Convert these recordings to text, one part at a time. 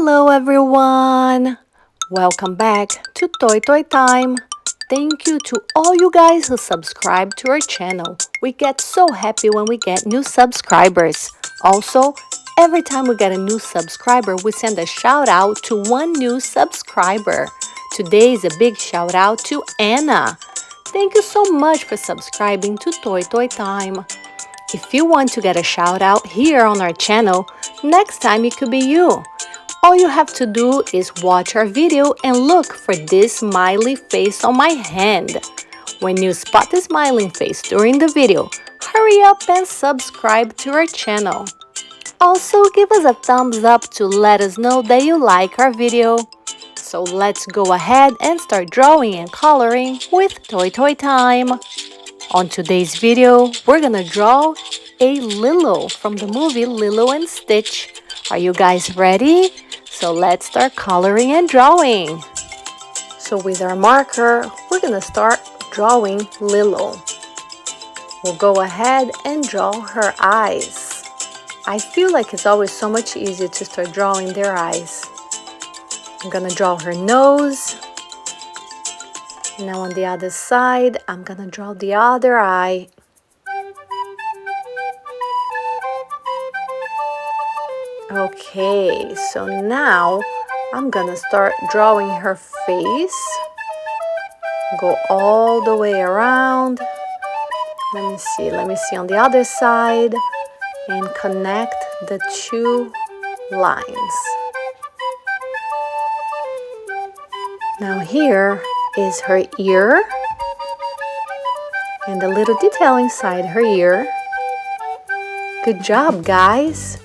Hello everyone! Welcome back to Toy Time. Thank you to all you guys who subscribe to our channel. We get so happy when we get new subscribers. Also, every time we get a new subscriber, we send a shout out to one new subscriber. Today is a big shout out to Anna. Thank you so much for subscribing to Toy Time. If you want to get a shout out here on our channel, next time it could be you. All you have to do is watch our video and look for this smiley face on my hand. When you spot the smiling face during the video, hurry up and subscribe to our channel. Also, give us a thumbs up to let us know that you like our video. So let's go ahead and start drawing and coloring with Toy Time. On today's video, we're gonna draw a Lilo from the movie Lilo and Stitch. Are you guys ready? So let's start coloring and drawing. So with our marker, we're gonna start drawing Lilo. We'll go ahead and draw her eyes. I feel like it's always so much easier to start drawing their eyes. I'm gonna draw her nose. Now on the other side, I'm gonna draw the other eye. Okay, so now I'm gonna start drawing her face. Go all the way around. Let me see on the other side and connect the two lines. Now here is her ear and a little detail inside her ear. Good job, guys!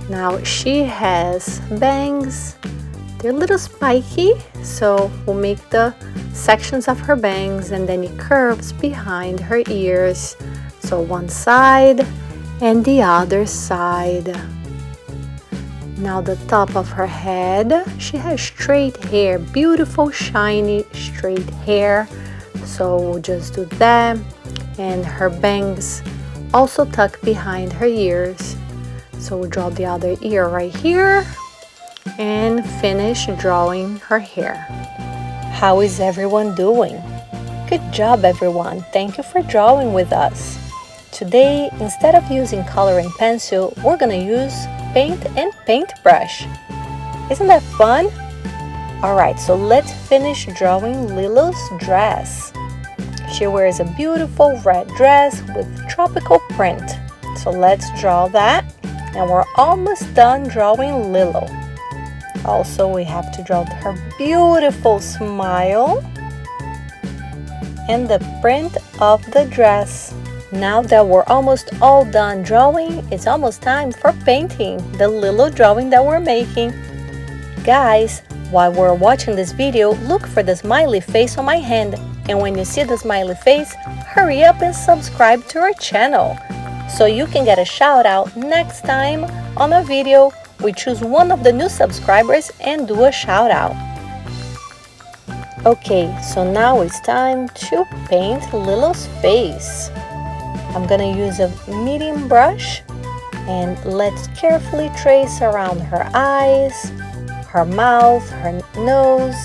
Now she has bangs. They're a little spiky, so we'll make the sections of her bangs and then it curves behind her ears. So one side and the other side. Now the top of her head, she has straight hair, beautiful shiny straight hair. So we'll just do that. And her bangs also tuck behind her ears. So we'll draw the other ear right here and finish drawing her hair. How is everyone doing? Good job, everyone. Thank you for drawing with us. Today, instead of using coloring pencil, we're gonna use paint and paintbrush. Isn't that fun? Alright, so let's finish drawing Lilo's dress. She wears a beautiful red dress with tropical print. So let's draw that. And we're almost done drawing Lilo. Also, we have to draw her beautiful smile and the print of the dress. Now that we're almost all done drawing, it's almost time for painting the Lilo drawing that we're making. Guys, while we're watching this video, look for the smiley face on my hand. And when you see the smiley face, hurry up and subscribe to our channel, so you can get a shout out next time on a video. We choose one of the new subscribers and do a shout out. Okay, so now it's time to paint Lilo's face. I'm gonna use a medium brush and let's carefully trace around her eyes, her mouth, her nose.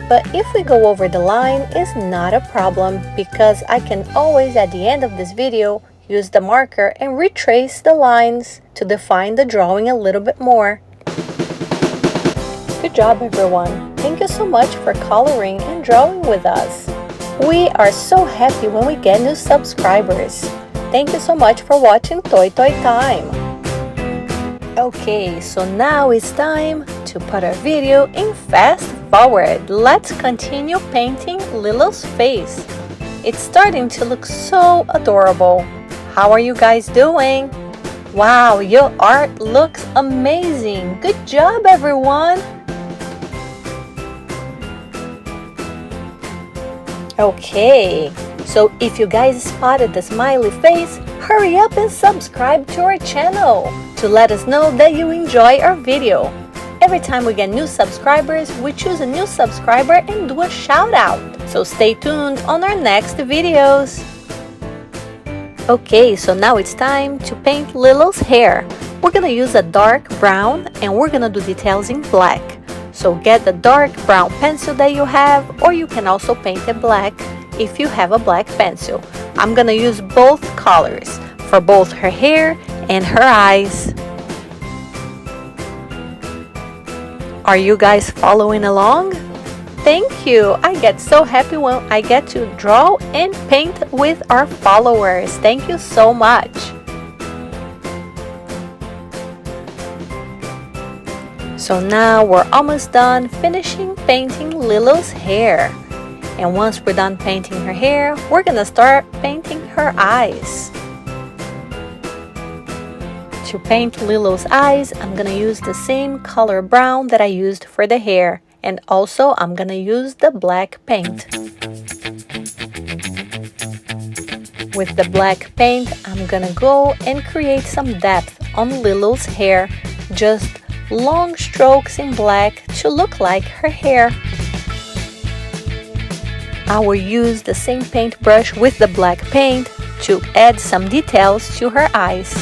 But if we go over the line, it's not a problem because I can always at the end of this video use the marker and retrace the lines to define the drawing a little bit more. Good job, everyone. Thank you so much for coloring and drawing with us. We are so happy when we get new subscribers. Thank you so much for watching Toy Time. Okay, so now it's time to put our video in fast forward. Let's continue painting Lilo's face. It's starting to look so adorable. How are you guys doing? Wow, your art looks amazing. Good job, everyone. Okay, so if you guys spotted the smiley face, hurry up and subscribe to our channel to let us know that you enjoy our video. Every time we get new subscribers, we choose a new subscriber and do a shout out. So stay tuned on our next videos. Okay, so now it's time to paint Lilo's hair. We're gonna use a dark brown and we're gonna do details in black. So get the dark brown pencil that you have, or you can also paint it black if you have a black pencil. I'm gonna use both colors for both her hair and her eyes. Are you guys following along? Thank you! I get so happy when I get to draw and paint with our followers. Thank you so much! So now we're almost done finishing painting Lilo's hair. And once we're done painting her hair, we're gonna start painting her eyes. To paint Lilo's eyes, I'm gonna use the same color brown that I used for the hair. And also, I'm gonna use the black paint. With the black paint, I'm gonna go and create some depth on Lilo's hair. Just long strokes in black to look like her hair. I will use the same paintbrush with the black paint to add some details to her eyes.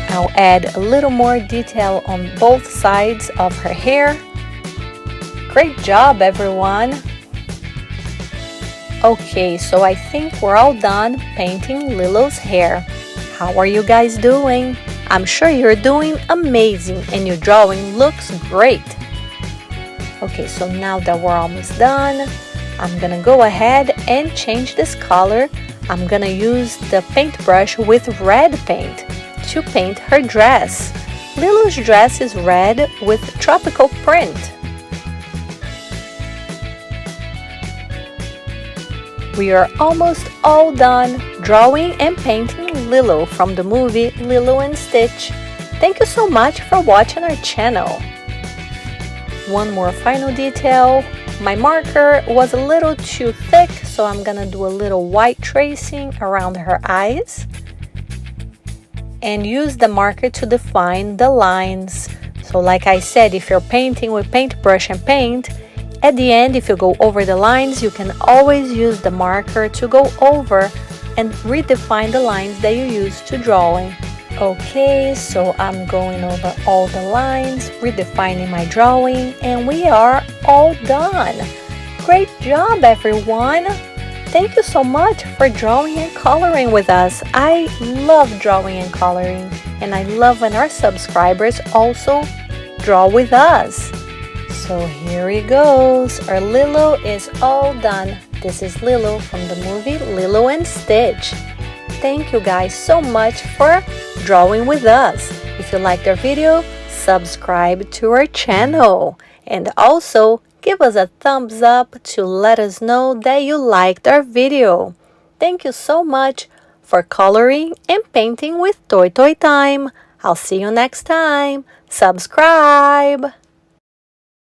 I'll add a little more detail on both sides of her hair. Great job, everyone! Okay, so I think we're all done painting Lilo's hair. How are you guys doing? I'm sure you're doing amazing and your drawing looks great. Okay, so now that we're almost done, I'm gonna go ahead and change this color. I'm gonna use the paintbrush with red paint to paint her dress. Lilo's dress is red with tropical print. We are almost all done drawing and painting Lilo from the movie Lilo and Stitch. Thank you so much for watching our channel. One more final detail. My marker was a little too thick, so I'm gonna do a little white tracing around her eyes and use the marker to define the lines. So like I said, if you're painting with paintbrush and paint, at the end, if you go over the lines, you can always use the marker to go over and redefine the lines that you use to drawing. Okay, so I'm going over all the lines, redefining my drawing, and we are all done. Great job, everyone! Thank you so much for drawing and coloring with us. I love drawing and coloring, and I love when our subscribers also draw with us. So here it goes. Our Lilo is all done. This is Lilo from the movie Lilo and Stitch. Thank you guys so much for drawing with us. If you liked our video, subscribe to our channel. And also, give us a thumbs up to let us know that you liked our video. Thank you so much for coloring and painting with Toy Toy Time. I'll see you next time. Subscribe!